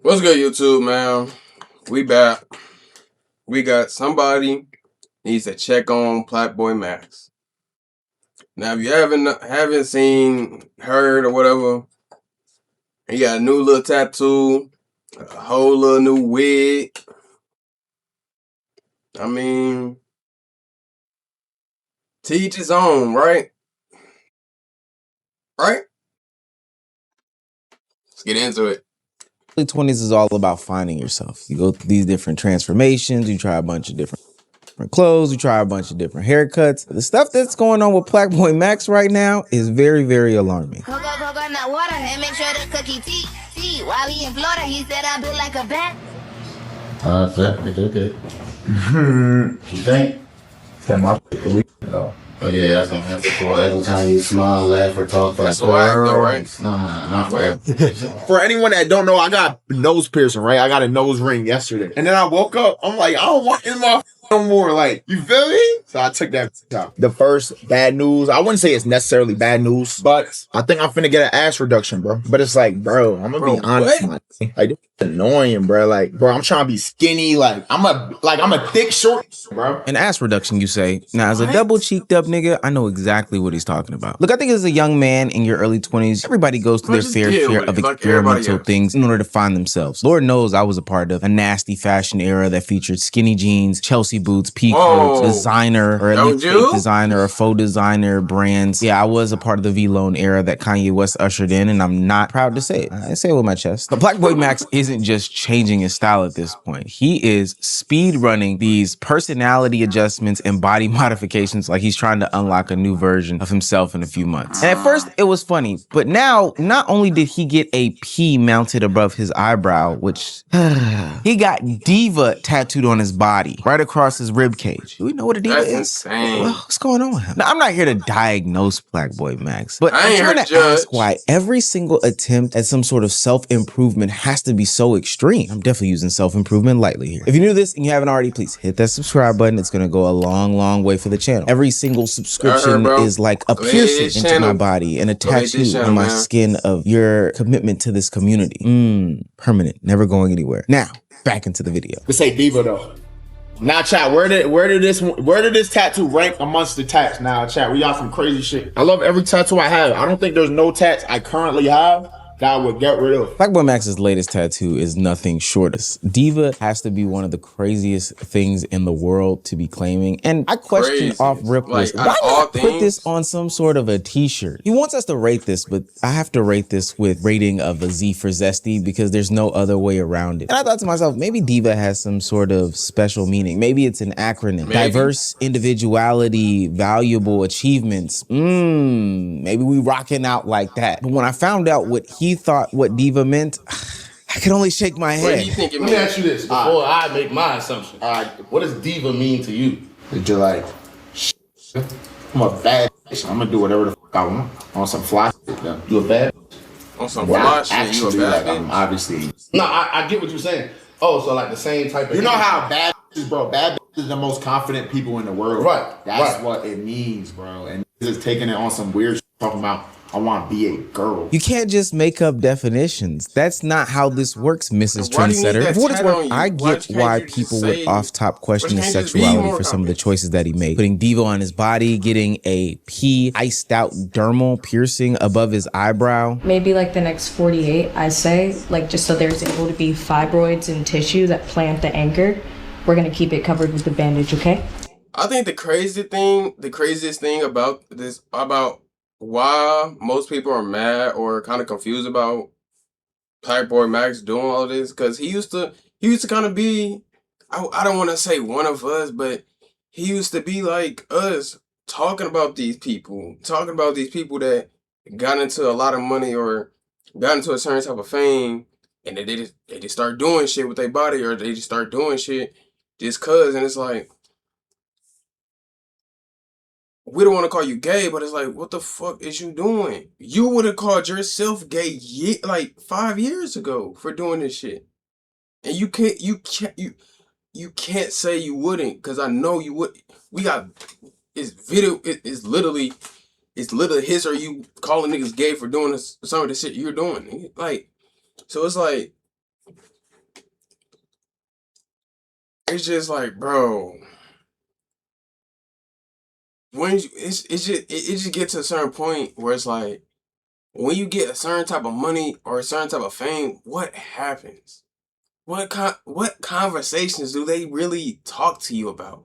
What's good, YouTube, man? We back. We got somebody needs to check on PlaqueBoyMax. Now, if you haven't seen, heard, or whatever, he got a new little tattoo, a whole little new wig. I mean, to each his own, right? Right? Let's get into it. Early 20s is all about finding yourself. You go through these different transformations, you try a bunch of different clothes, you try a bunch of different haircuts. The stuff that's going on with PlaqueBoyMax right now is very, very alarming. Cocoa in that water and make sure the cookie tea. While he in Florida, he said I built like a bat. Okay. You think? That my Oh yeah, that's gonna happen for every time you smile, laugh, or talk. That's why, though, right? Nah, not forever. For anyone that don't know, I got nose piercing, right? I got a nose ring yesterday. And then I woke up, I'm like, I don't want this motherfucker no more. Like, you feel me? So I took that out. The first bad news, I wouldn't say it's necessarily bad news, but I think I'm finna get an ass reduction, bro. But it's like, bro, I'm gonna be honest. Like, this is annoying, bro. Like, bro, I'm trying to be skinny. Like, I'm a thick short, bro. An ass reduction, you say. Now, as a double cheeked up nigga, I know exactly what he's talking about. Look, I think as a young man in your early 20s, everybody goes through their fair share of experimental things in order to find themselves. Lord knows I was a part of a nasty fashion era that featured skinny jeans, Chelsea boots, peacocks, designer, or at least fake designer or faux designer brands. Yeah, I was a part of the V-Lone era that Kanye West ushered in, and I'm not proud to say it. I say it with my chest. But PlaqueBoyMax isn't just changing his style at this point. He is speed running these personality adjustments and body modifications like he's trying to unlock a new version of himself in a few months. And at first it was funny, but now not only did he get a P mounted above his eyebrow, which he got diva tattooed on his body, right across his rib cage. Do we know what a diva is? Insane. Well, what's going on with him? Now, I'm not here to diagnose PlaqueBoyMax, but I'm trying to ask why every single attempt at some sort of self-improvement has to be so extreme. I'm definitely using self-improvement lightly here. If you're new to this and you haven't already, please hit that subscribe button. It's gonna go a long, long way for the channel. Every single subscription is like a piercing into my body and a tattoo on my skin of your commitment to this community. Permanent, never going anywhere. Now, back into the video. Let's say diva though. Now, chat, where did this tattoo rank amongst the tats? Now, chat, we got some crazy shit. I love every tattoo I have. I don't think there's no tats I currently have that I would get rid of. PlaqueBoyMax's latest tattoo is nothing short of diva. Has to be one of the craziest things in the world to be claiming. And I question off rip this. Why not put this on some sort of a t-shirt? He wants us to rate this, but I have to rate this with rating of a Z for zesty because there's no other way around it. And I thought to myself, maybe diva has some sort of special meaning. Maybe it's an acronym. Diverse individuality, valuable achievements. Maybe we rocking out like that. But when I found out what he thought what diva meant, I could only shake my head. What do you think it means? Let me ask you this before I make my assumption. What does diva mean to you? That you're like, I'm a bad bitch. I'm gonna do whatever the fuck I want on some fly shit. Though. You a bad? On some fly shit, you a bad bitch? I'm obviously. No, I get what you're saying. Oh, so like the same type of. You know how bad bitches, bro? Bad bitches are the most confident people in the world. Right. That's what it means, bro. And just taking it on some weird shit, talking about, I want to be a girl. You can't just make up definitions. That's not how this works, Mrs. Trendsetter. For what it's worth, I get why people would off-top question his sexuality for some of the choices that he made. Putting diva on his body, getting a P iced out dermal piercing above his eyebrow. Maybe like the next 48, I say, like just so there's able to be fibroids and tissue that plant the anchor. We're gonna keep it covered with the bandage, okay? I think the craziest thing about this, about why most people are mad or kind of confused about PlaqueBoyMax doing all this, because he used to kind of be, I don't want to say one of us, but he used to be like us, talking about these people that got into a lot of money or got into a certain type of fame, and they just start doing shit with their body, or they just start doing shit just cause, and it's like, we don't want to call you gay, but it's like, what the fuck is you doing? You would have called yourself gay like 5 years ago for doing this shit. And you can't say you wouldn't, because I know you would. We got it's literally his or you calling niggas gay for doing some of the shit you're doing. Like, so it's like, it's just like, bro, when you, it just gets to a certain point where it's like, when you get a certain type of money or a certain type of fame, what happens? What conversations do they really talk to you about?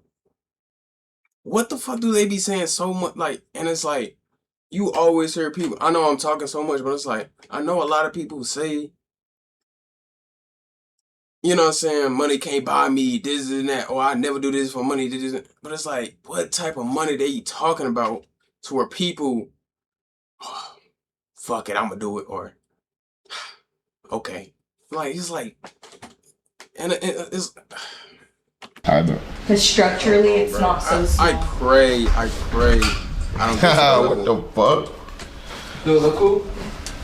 What the fuck do they be saying so much? Like, and it's like, you always hear people, I know I'm talking so much, but it's like, I know a lot of people say, you know what I'm saying, money can't buy me this and that, or I never do this for money, this. But it's like, what type of money they talking about to where people, oh, fuck it, I'm gonna do it, or okay. Like, it's like, and it's... Because structurally, it's not so small. I pray. I don't What the fuck? Does it look cool?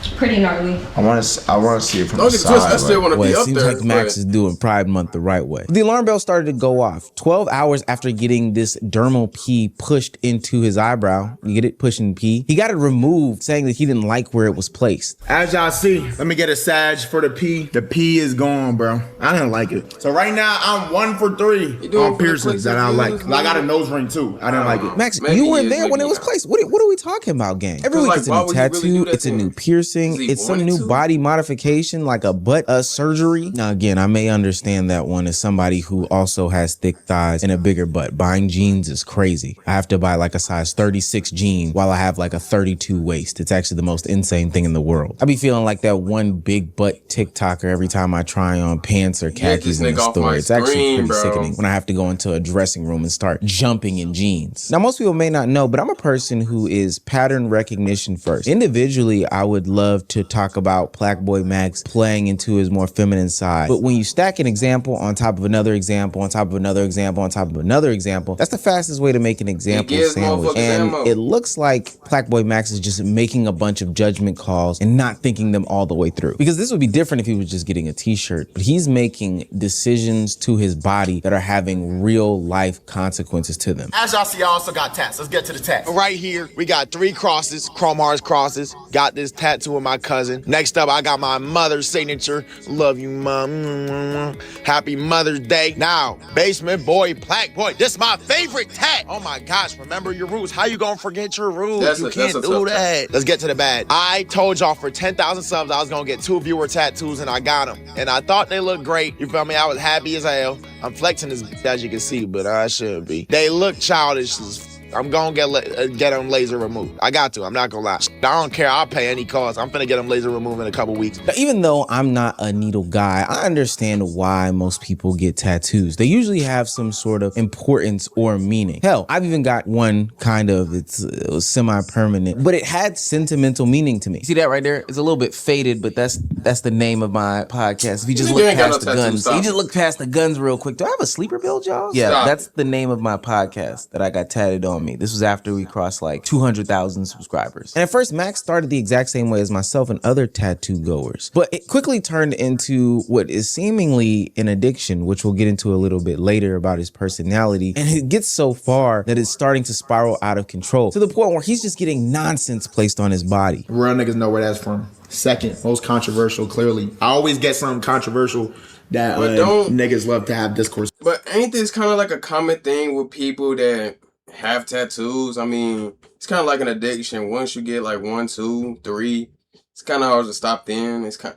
It's pretty gnarly. I want to see it from Don't the get twisted, side. I still want to be It up seems there. like Max is doing Pride Month the right way. The alarm bell started to go off 12 hours after getting this dermal pea pushed into his eyebrow. You get it? Pushing pea. He got it removed, saying that he didn't like where it was placed. As y'all see, let me get a sag for the pee. The pee is gone, bro. I didn't like it. So right now, I'm 1 for 3 on piercings that I like. I got a nose ring too. I didn't like it. Max, Maybe you were you- there when it was placed. What are we talking about, gang? Every week like, it's a why new would he really tattoo, do that it's a to new him? piercing, Because he it's some wanted new to? body modification like a butt surgery. Now again, I may understand that one as somebody who also has thick thighs and a bigger butt. Buying jeans is crazy. I have to buy like a size 36 jean while I have like a 32 waist. It's actually the most insane thing in the world. I be feeling like that one big butt TikToker every time I try on pants or khakis in the nigga off store. my It's actually screen, pretty bro. sickening when I have to go into a dressing room and start jumping in jeans. Now, most people may not know, but I'm a person who is pattern recognition first. Individually, I would love to talk about PlaqueBoyMax playing into his more feminine side. But when you stack an example on top of another example, on top of another example, on top of another example, that's the fastest way to make an example gives sandwich. motherfuckers And ammo. it looks like PlaqueBoyMax is just making a bunch of judgment calls and not thinking them all the way through. Because this would be different if he was just getting a t-shirt, but he's making decisions to his body that are having real life consequences to them. As y'all see, I also got tats. Let's get to the tats. Right here, we got 3 crosses, Chrome Hearts crosses. Got this tattoo with my cousin. Next up, I got my mother's signature. Love you, mom. Happy Mother's Day. Now, Basement Boy, Plaque Boy. This is my favorite tat. Oh my gosh, remember your rules. How you gonna forget your rules? You can't do that. Let's get to the bad. I told y'all for 10,000 subs, I was gonna get 2 viewer tattoos, and I got them. And I thought they looked great. You feel me? I was happy as hell. I'm flexing this as you can see, but I shouldn't be. They look childish as I'm gonna get them laser removed. I got to. I'm not gonna lie. I don't care. I'll pay any cost. I'm finna get them laser removed in a couple weeks. Now, even though I'm not a needle guy, I understand why most people get tattoos. They usually have some sort of importance or meaning. Hell, I've even got one kind of, it was semi-permanent, but it had sentimental meaning to me. See that right there? It's a little bit faded, but that's the name of my podcast. If you just look past the guns, you just look past the guns real quick. Do I have a sleeper build, y'all? Yeah, Stop. That's the name of my podcast that I got tatted on me. This was after we crossed like 200,000 subscribers. And at first, Max started the exact same way as myself and other tattoo goers, but it quickly turned into what is seemingly an addiction, which we'll get into a little bit later about his personality. And it gets so far that it's starting to spiral out of control to the point where he's just getting nonsense placed on his body. Real niggas know where that's from. Second, most controversial, clearly. I always get something controversial that niggas love to have discourse. But ain't this kind of like a common thing with people that have tattoos? I mean, it's kind of like an addiction. Once you get like 1, 2, 3, it's kind of hard to stop then. It's kind.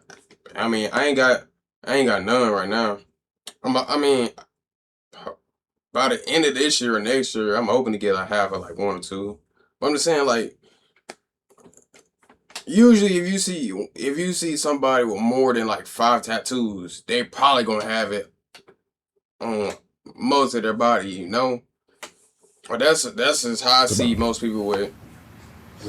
I mean, I ain't got none right now. I mean, by the end of this year or next year, I'm hoping to get like half of like 1 or 2. But I'm just saying, like, usually if you see somebody with more than like 5 tattoos, they probably gonna have it on most of their body, you know. Or that's just how I see most people with.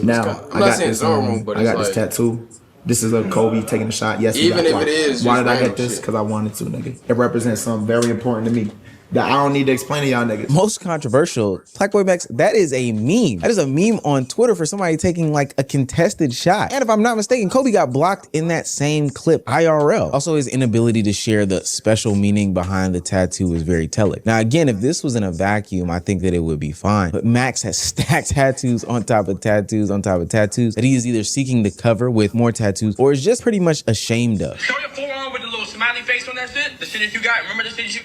Now, I'm not saying it's normal, but I got it's this like, tattoo. This is a Kobe taking a shot. Yes, even if it is, why did I random get this? shit. Because I wanted to, nigga. It represents something very important to me. that I don't need to explain to y'all niggas. Most controversial, PlaqueBoyMax, that is a meme. That is a meme on Twitter for somebody taking like a contested shot. And if I'm not mistaken, Kobe got blocked in that same clip IRL. Also, his inability to share the special meaning behind the tattoo is very telling. Now, again, if this was in a vacuum, I think that it would be fine. But Max has stacked tattoos on top of tattoos on top of tattoos that he is either seeking to cover with more tattoos or is just pretty much ashamed of. Show your forearm with the little smiley face on that shit. The shit that you got. Remember the shit that you...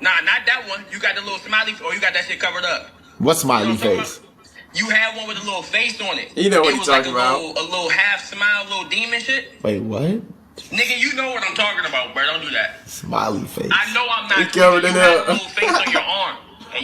Nah, not that one. You got the little smiley, or you got that shit covered up. What smiley face? You had one with a little face on it. You know what you're talking about. A little half smile, little demon shit. Wait, what? Nigga, you know what I'm talking about, bro. Don't do that. Smiley face. I know I'm not. He covered you it up. a little face on your arm.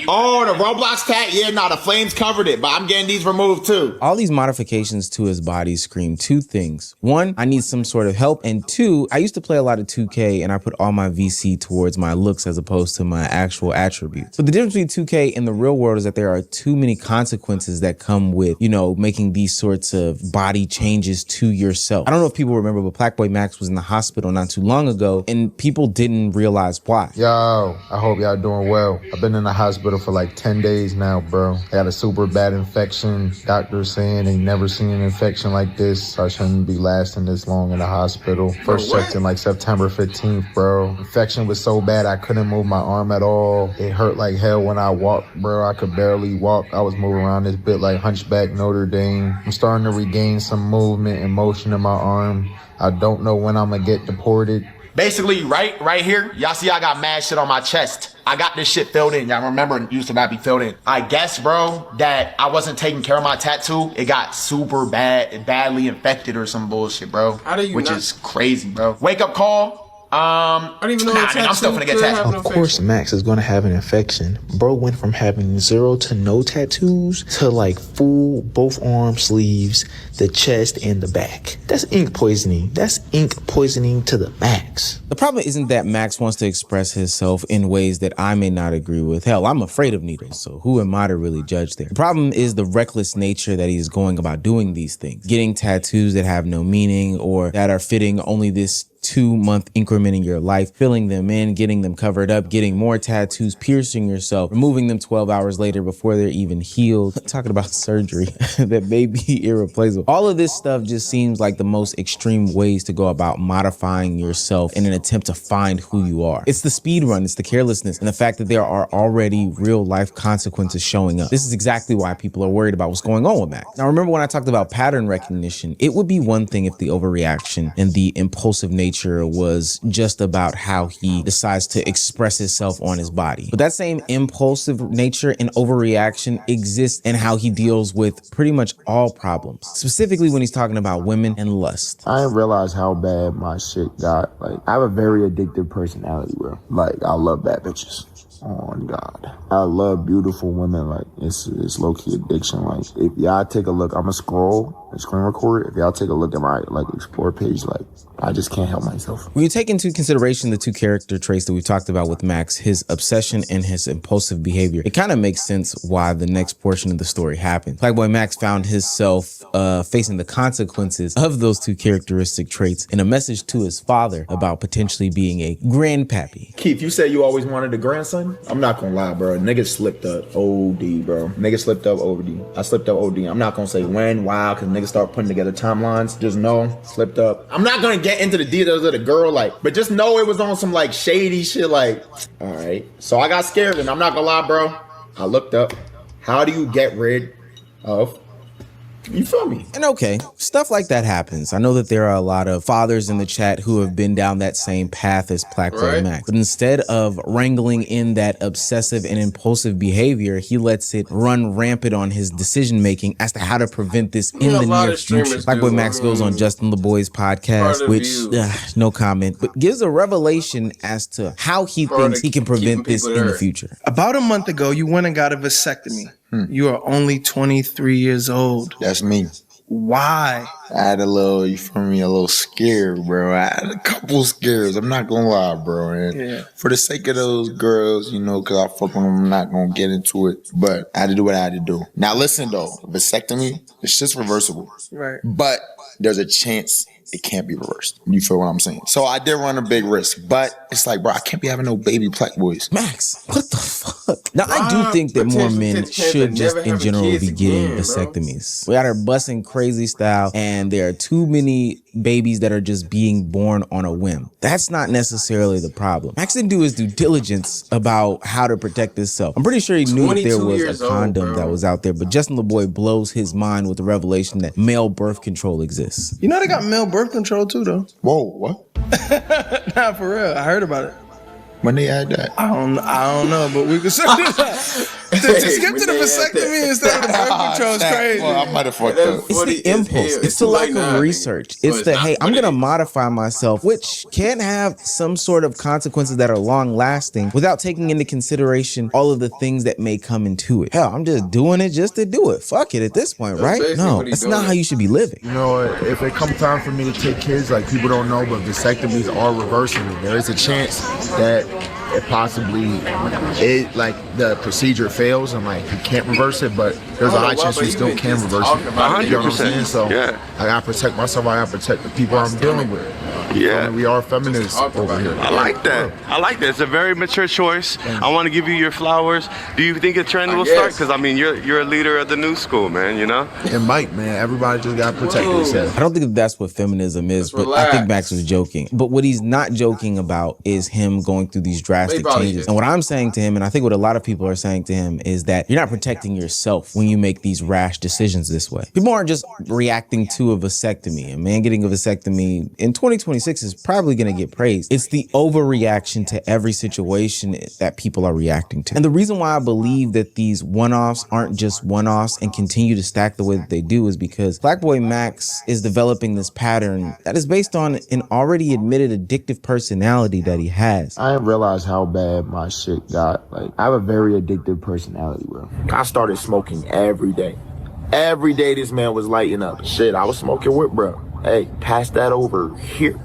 Oh, the Roblox tat? Yeah, nah, the flames covered it, but I'm getting these removed too. All these modifications to his body scream two things. One, I need some sort of help. And two, I used to play a lot of 2K and I put all my VC towards my looks as opposed to my actual attributes. But the difference between 2K and the real world is that there are too many consequences that come with, you know, making these sorts of body changes to yourself. I don't know if people remember, but PlaqueBoyMax was in the hospital not too long ago and people didn't realize why. Yo, I hope y'all doing well. I've been in the hospital for like 10 days now, bro. I got a super bad infection. Doctors saying they never seen an infection like this. So I shouldn't be lasting this long in the hospital. First checked in like September 15th, bro. Infection was so bad I couldn't move my arm at all. It hurt like hell when I walked, bro. I could barely walk. I was moving around this bit like Hunchback Notre Dame. I'm starting to regain some movement and motion in my arm. I don't know when I'm gonna get deported. Basically, right here, y'all see I got mad shit on my chest. I got this shit filled in. Y'all remember it used to not be filled in. I guess, bro, that I wasn't taking care of my tattoo. It got super badly infected or some bullshit, bro. How do you Which is crazy, bro. Wake up call. I don't even know I'm still gonna get tattooed. Of course, Max is gonna have an infection. Bro went from having 0 to no tattoos to like full both arm sleeves, the chest, and the back. That's ink poisoning. That's ink poisoning to the max. The problem isn't that Max wants to express himself in ways that I may not agree with. Hell, I'm afraid of needles, so who am I to really judge there? The problem is the reckless nature that he's going about doing these things. Getting tattoos that have no meaning or that are fitting only this 2-month increment in your life, filling them in, getting them covered up, getting more tattoos, piercing yourself, removing them 12 hours later before they're even healed. Talking about surgery that may be irreplaceable. All of this stuff just seems like the most extreme ways to go about modifying yourself in an attempt to find who you are. It's the speed run, it's the carelessness, and the fact that there are already real life consequences showing up. This is exactly why people are worried about what's going on with Max. Now, remember when I talked about pattern recognition, it would be one thing if the overreaction and the impulsive nature was just about how he decides to express himself on his body. But that same impulsive nature and overreaction exists in how he deals with pretty much all problems, specifically when he's talking about women and lust. I didn't realize how bad my shit got. Like, I have a very addictive personality, bro. Like, I love bad bitches. Oh God, I love beautiful women. Like, it's low-key addiction. Like, if y'all take a look, I'ma scroll and screen record. If y'all take a look at my like explore page, like, I just can't help myself. When you take into consideration the two character traits that we talked about with Max, his obsession and his impulsive behavior, it kind of makes sense why the next portion of the story happened. PlaqueBoyMax found himself facing the consequences of those two characteristic traits in a message to his father about potentially being a grandpappy. Keith, you said you always wanted a grandson? I'm not gonna lie, bro. Nigga slipped up OD, bro. Nigga slipped up OD. I slipped up OD. I'm not gonna say when, why, because niggas start putting together timelines. Just know, slipped up. I'm not gonna get into the details of the girl, like, but just know it was on some like shady shit, like, all right. So I got scared, and I'm not gonna lie, bro. I looked up. How do you get rid of? You feel me? And okay, stuff like that happens. I know that there are a lot of fathers in the chat who have been down that same path as PlaqueBoyMax. But instead of wrangling in that obsessive and impulsive behavior, he lets it run rampant on his decision making as to how to prevent this in the near future. PlaqueBoyMax goes on Justin LeBoy's podcast, which, no comment, but gives a revelation as to how he thinks he can prevent this in the future. About a month ago, you went and got a vasectomy. You are only 23 years old. That's me. Why? I had a little, you feel me, a little scare, bro. I had a couple scares. I'm not gonna lie, bro. And for the sake of those girls, you know, because I fuck with them, I'm not gonna get into it. But I had to do what I had to do. Now listen though, vasectomy, it's just reversible. Right. But there's a chance it can't be reversed. You feel what I'm saying? So I did run a big risk, but it's like, bro, I can't be having no baby Plaque boys. Max, what the fuck? Now, I do think that more men should just in general be getting vasectomies. We got her busting crazy style, and there are too many babies that are just being born on a whim. That's not necessarily the problem. Max didn't do his due diligence about how to protect himself. I'm pretty sure he knew that there was a condom that was out there, but Justin LeBoy blows his mind with the revelation that male birth control exists. You know they got male birth control too, though. Whoa, what? Nah, for real. I heard about it. When they add that? I don't know, but we can search it out. To skip to the vasectomy instead of the birth control is crazy. Well, I might have fucked up. It's the impulse. It's the lack of research. It's the, hey, I'm going to modify myself, which can have some sort of consequences that are long lasting without taking into consideration all of the things that may come into it. Hell, I'm just doing it just to do it. Fuck it at this point, right? No, that's not how you should be living. You know, if it comes time for me to take kids, like people don't know, but vasectomies are reversible. There is a chance that it possibly, like the procedure fails and like you can't reverse it, but there's a high chance you still can reverse it. 100%. You know what I'm saying? So yeah. I gotta protect myself. I gotta protect the people I'm dealing with. Yeah, we are feminists over here. I like that. I like that. It's a very mature choice. I want to give you your flowers. Do you think a trend will start? Because I mean, you're a leader of the new school, man. You know. It might, man. Everybody just gotta protect themselves. I don't think that's what feminism is, but I think Max was joking. But what he's not joking about is him going through these drastic changes. And what I'm saying to him, and I think what a lot of people are saying to him, is that you're not protecting yourself when you make these rash decisions this way. People aren't just reacting to a vasectomy. A man getting a vasectomy in 2026 is probably going to get praised. It's the overreaction to every situation that people are reacting to. And the reason why I believe that these one-offs aren't just one-offs and continue to stack the way that they do is because PlaqueBoyMax is developing this pattern that is based on an already admitted addictive personality that he has. I didn't realize how bad my shit got. Like, I have a very addictive personality, bro. I started smoking every day. Every day this man was lighting up. Shit, I was smoking with, bro. Hey, pass that over here.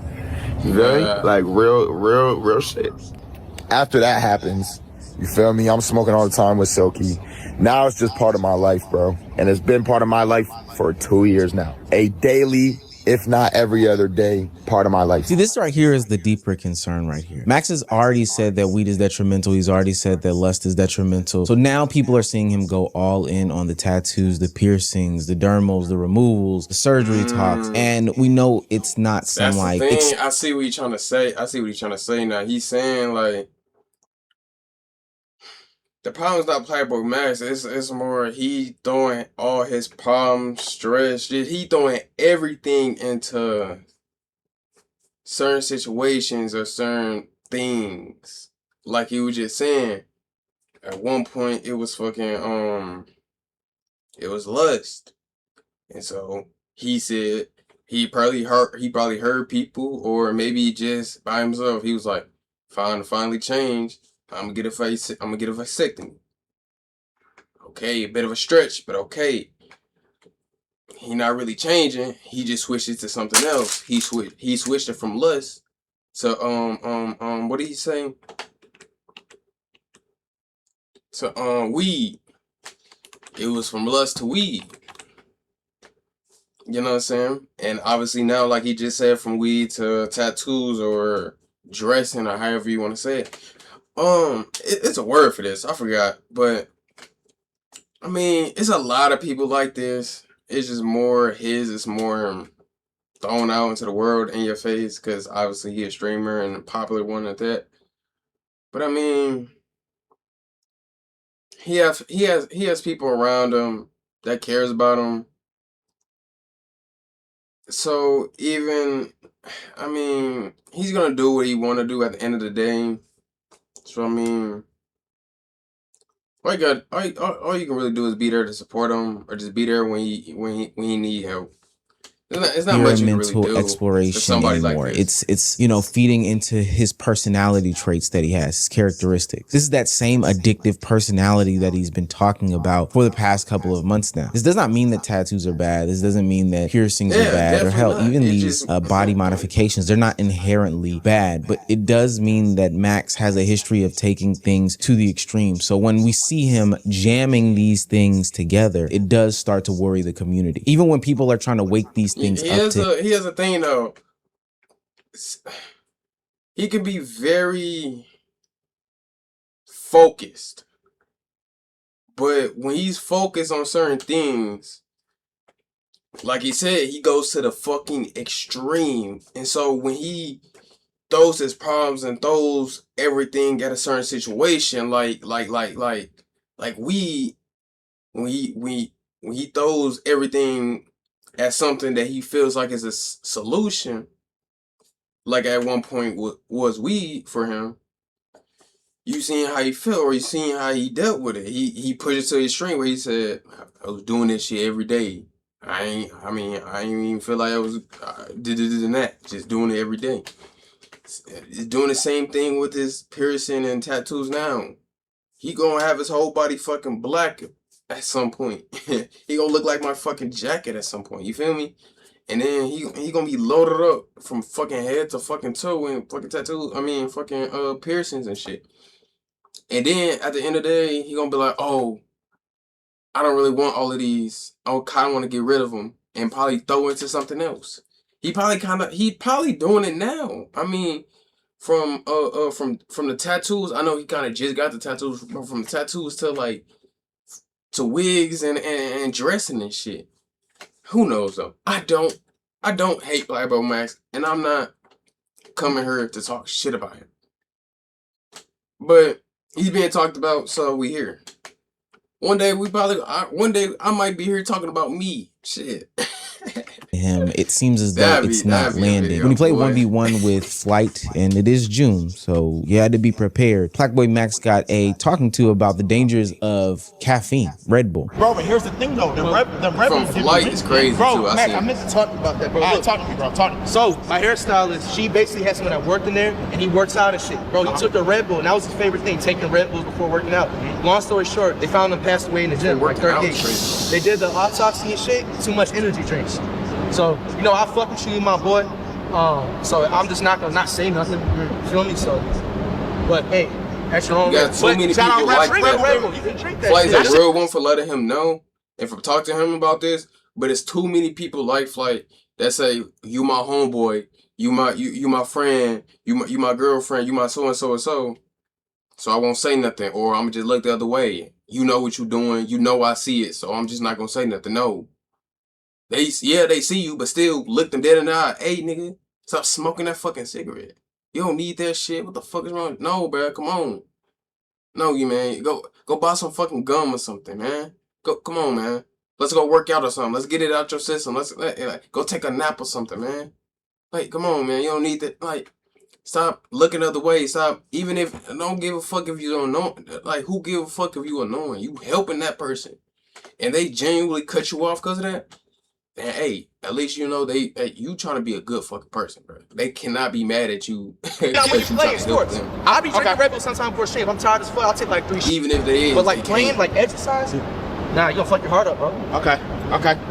You feel me? Like real shit. After that happens, you feel me? I'm smoking all the time with Silky. Now it's just part of my life, bro. And it's been part of my life for 2 years now. A daily, if not every other day, part of my life. See, this right here is the deeper concern right here. Max has already said that weed is detrimental. He's already said that lust is detrimental. So now people are seeing him go all in on the tattoos, the piercings, the dermals, the removals, the surgery talks. And we know it's not some like... I see what you're trying to say. I see what he's trying to say now. He's saying like, the problem is not PlaqueBoyMax. It's more he throwing all his problems, stress. He throwing everything into certain situations or certain things. Like he was just saying, at one point it was fucking it was lust, and so he said he probably heard people, or maybe just by himself he was like, finally change. I'm gonna get a vasectomy. Okay, a bit of a stretch, but okay. He not really changing. He just switched it to something else. He switched it from lust to what did he say? To weed. It was from lust to weed. You know what I'm saying? And obviously now, like he just said, from weed to tattoos or dressing or however you want to say it. It's a word for this. I forgot, but I mean, it's a lot of people like this. It's just more it's more thrown out into the world in your face because obviously he's a streamer and a popular one at that. But I mean, he has people around him that cares about him. So even, I mean, he's gonna do what he want to do at the end of the day. So I mean, all you can really do is be there to support him, or just be there when he need help. It's not much you can really do. Exploration anymore. Like it's feeding into his personality traits that he has, his characteristics. This is that same addictive personality that he's been talking about for the past couple of months now. This does not mean that tattoos are bad. This doesn't mean that piercings are bad, or hell, even these body modifications, they're not inherently bad. But it does mean that Max has a history of taking things to the extreme. So when we see him jamming these things together, it does start to worry the community. Even when people are trying to wake these things he has a thing though. He can be very focused But when he's focused on certain things, like he said, he goes to the fucking extreme. And so when he throws his problems and throws everything at a certain situation, like we when he throws everything at something that he feels like is a solution, like at one point was weed for him. You seen how he felt, or you seen how he dealt with it. He pushed it to the extreme where he said, "I was doing this shit every day. I ain't even feel like I was did that. Just doing it every day." He's doing the same thing with his piercing and tattoos now. He gonna have his whole body fucking black at some point. He gonna look like my fucking jacket at some point. You feel me? And then he gonna be loaded up from fucking head to fucking toe and fucking tattoos. I mean fucking piercings and shit. And then at the end of the day, he gonna be like, "Oh, I don't really want all of these. I kind of want to get rid of them and probably throw into something else." He probably doing it now. I mean, from the tattoos, I know he kind of just got the tattoos, but from the tattoos to wigs and dressing and shit. Who knows though? I don't hate PlaqueBoyMax, and I'm not coming here to talk shit about him. But he's being talked about, so we here. One day I might be here talking about me. Shit. Him, it seems as though it's not landing. When he played 1v1 with Flight, and it is June, so you had to be prepared. PlaqueBoyMax got a talking to about the dangers of caffeine, Red Bull. Bro, but here's the thing though, the Red From Flight is crazy bro, too. Mac, I meant to talk about that, bro. Talk to me, bro. Talk to me. So my hairstylist, she basically has someone that worked in there, and he works out and shit. Bro, he took the Red Bull, and that was his favorite thing, taking Red Bulls before working out. Long story short, they found him passed away in the gym, like 38. They did the autopsy and shit, too much energy drinks. So, you know, I fuck with you, my boy. So I'm just not gonna not say nothing. You feel me? So, but hey, that's your own. You got too many people like that. You can drink that. Flight's a real one for letting him know and for talking to him about this. But it's too many people like Flight that say, "You my homeboy, you my friend, you my girlfriend, you my so and so and so." So I won't say nothing, or I'm just look the other way. You know what you doing. You know I see it, so I'm just not gonna say nothing. No. They see you, but still look them dead in the eye. "Hey, nigga, stop smoking that fucking cigarette. You don't need that shit. What the fuck is wrong?" No, bro, come on. No, you man, go buy some fucking gum or something, man. Come on, man. Let's go work out or something. Let's get it out your system. Let's go take a nap or something, man. Like, come on, man. You don't need that. Like, stop looking other way. Stop. Even if don't give a fuck if you don't know. Like, who give a fuck if you annoying? You helping that person, and they genuinely cut you off because of that. And hey, at least you know you trying to be a good fucking person, bro. They cannot be mad at you. Now when you playing sports, I'll be drinking Red Bull sometime before stream. I'm tired as fuck. I'll take like 3 shots. Even if they is. But like playing, like exercise, nah, you gonna fuck your heart up, bro. Okay.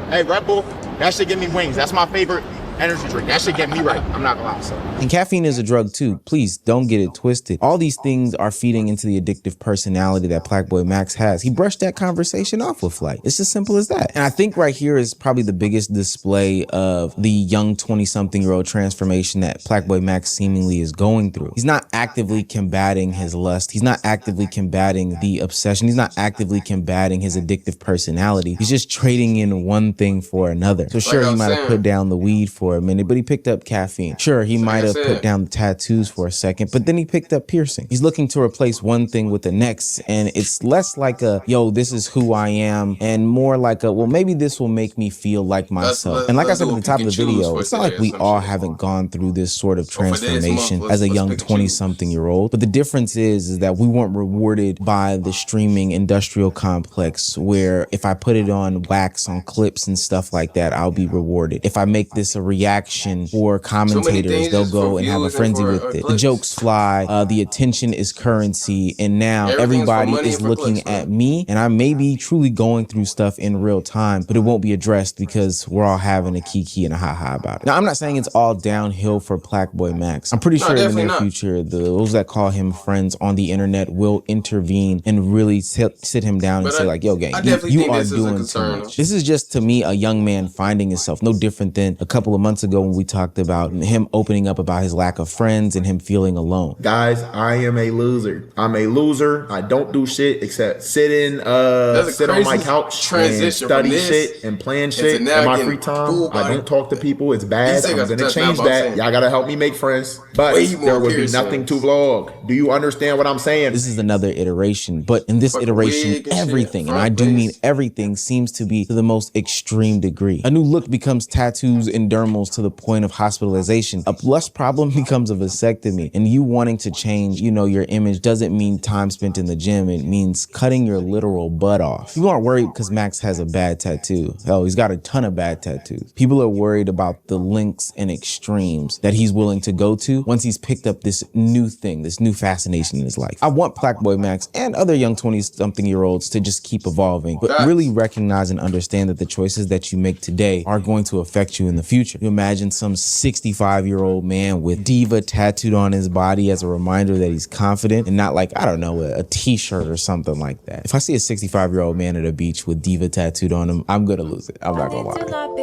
Hey, Red Bull, that should give me wings. That's my favorite energy drink. That should get me right. I'm not gonna lie. So. And caffeine is a drug too. Please don't get it twisted. All these things are feeding into the addictive personality that PlaqueBoyMax has. He brushed that conversation off with Flight. It's as simple as that. And I think right here is probably the biggest display of the young 20-something-year-old transformation that PlaqueBoyMax seemingly is going through. He's not actively combating his lust. He's not actively combating the obsession. He's not actively combating his addictive personality. He's just trading in one thing for another. So sure, he might have put down the weed for a minute, but he picked up caffeine. Sure, he might have put down the tattoos for a second, but then he picked up piercing. He's looking to replace one thing with the next, and it's less like a, yo, this is who I am, and more like a, well, maybe this will make me feel like myself. And like I said at the top of the video, it's not like we all haven't gone through this sort of transformation as a young 20-something-year-old, but the difference is that we weren't rewarded by the streaming industrial complex where if I put it on wax, on clips and stuff like that, I'll be rewarded. If I make this a reaction for commentators, they'll go and have a frenzy with it. The jokes fly, the attention is currency, and now everybody is looking at me, and I may be truly going through stuff in real time, but it won't be addressed because we're all having a kiki and a ha-ha about it. Now, I'm not saying it's all downhill for PlaqueBoyMax. I'm pretty sure in the near future, those that call him friends on the internet will intervene and really sit him down and say like, yo, gang, you are doing too much. This is just, to me, a young man finding himself, no different than a couple of months ago when we talked about him opening up about his lack of friends and him feeling alone. Guys, I am a loser. I'm a loser. I don't do shit except sit on my couch and study shit and plan shit in my free time. I don't talk to people. It's bad. I'm gonna change that. Y'all gotta help me make friends. But there would be nothing to vlog. Do you understand what I'm saying? This is another iteration, but in this iteration, everything, and I do mean everything, seems to be to the most extreme degree. A new look becomes tattoos and dermals to the point of hospitalization. A lust problem becomes a vasectomy, and you wanting to change, your image doesn't mean time spent in the gym. It means cutting your literal butt off. People aren't worried because Max has a bad tattoo. Hell, he's got a ton of bad tattoos. People are worried about the lengths and extremes that he's willing to go to once he's picked up this new thing, this new fascination in his life. I want PlaqueBoyMax and other young 20-something-year-olds to just keep evolving, but really recognize and understand that the choices that you make today are going to affect you in the future. You imagine some 65-year-old man with diva tattooed on his body as a reminder that he's confident and not like, I don't know, a t-shirt or something like that. If I see a 65-year-old man at a beach with diva tattooed on him, I'm gonna lose it. I'm not gonna lie.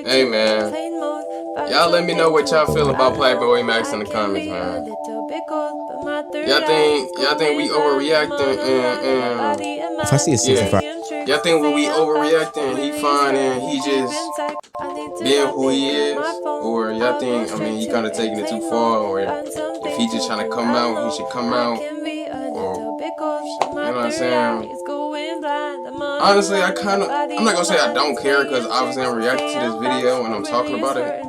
Hey man, y'all let me know what y'all feel about PlaqueBoyMax in the comments, man. Y'all think we overreacting and if I see a 65, y'all think when we overreacting, he fine and he just being who he is, or y'all think he kind of taking it too far, or if he just trying to come out, he should come out, or you know what I'm saying? Honestly, I'm not gonna say I don't care, because obviously I'm reacting to this video and I'm talking about it,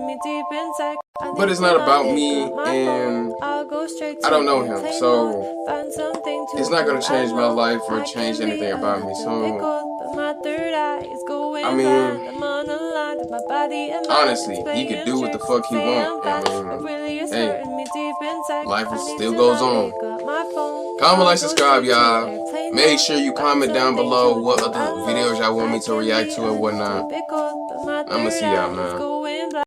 but it's not about me, and I don't know him, so it's not gonna change my life or change anything about me. So honestly, he could do what the fuck he want. Hey, life still goes on. Comment, like, subscribe, y'all. Make sure you comment down below what other videos y'all want me to react to and whatnot. I'ma see y'all, man.